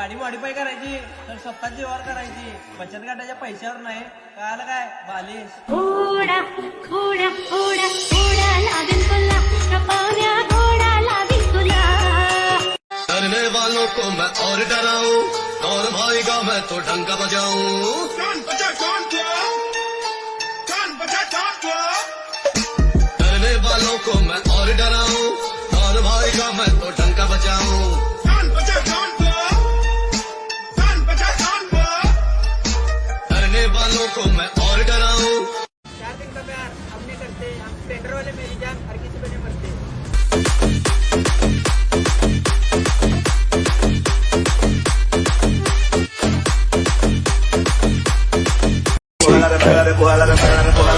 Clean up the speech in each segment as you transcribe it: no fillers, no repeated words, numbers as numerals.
गाडी मॉडीफाय करायची तर स्वतः जीवावर करायची, बचत गटाच्या पैशावर नाही. कळालं काय बालिश? घोडा घोडा घोडा घोडा लावीन तुला, कपावण्या घोडा लावीन तुला. डरने वालों को मैं और डराऊं, और भाईगा मैं तो डंका बजाऊं. डरने वालों को मैं और डराऊं, और भाईगा मैं तो डंका बजाऊं. डरने वालों को मैं और डराऊं. 4 दिन का प्यार हमने करते, हम पेंडर वाले मेरी जान हर किसी पे नहीं मरते.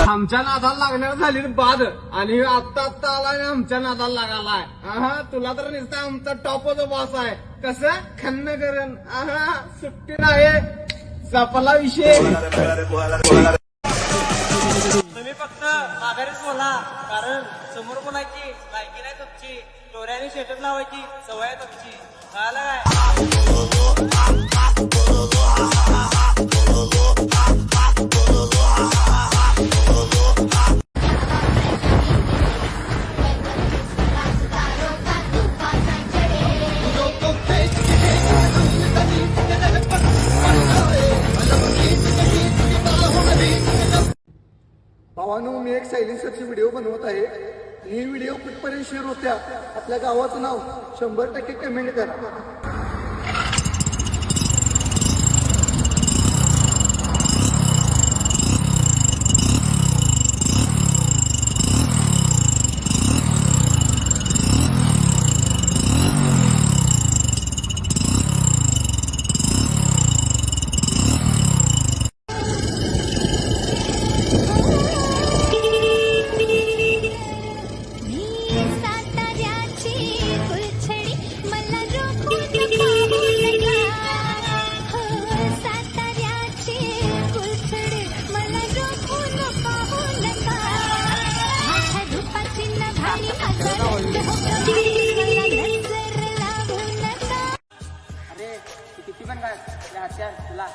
आमच्या नादाला लागण्यावर झाली बाद आणि आत्ता आला आणि आमच्या नादाला लागालाय. तुला तर नुसतं आमचा टॉपच बॉस आहे. कसं खन्न करण सुट्टी नाही, सपला विषय. तुम्ही फक्त माघारीच बोला, कारण समोर बोलायची लायकी नाही तुमची. डोऱ्याने शेटच लावायची सवय आहे तुमची. कळालं काय? भावानो, मी एक सायलेन्सरची व्हिडिओ बनवत आहे. ही व्हिडिओ कुठपर्यंत शेअर होत्या आपल्या गावाचं नाव 100% कमेंट करा. साताऱ्याची फुलछडी मला रोखून पाहू नका. साताऱ्याची फुलछडी मला रोखून पाहू नका. माझ्या रूपाची नभारी आजार मला नजर लावू नका. अरे किती पण काय हत्यार तुला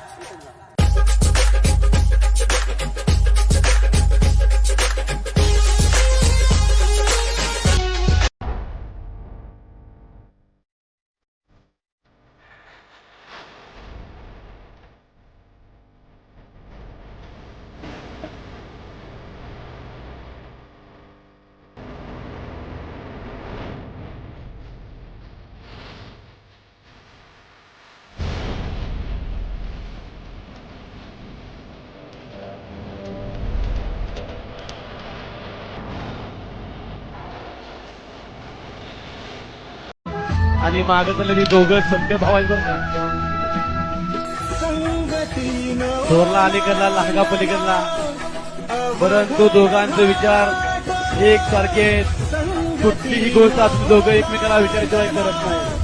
आणि मागं चालले दोघं सत्य भावायचं. थोरला अलीकडला लहानगा पलीकडला, परंतु दोघांचे विचार एक सारखे. कुठलीही गोष्ट आपण दोघं एकमेकाला विचारायची करत नाही.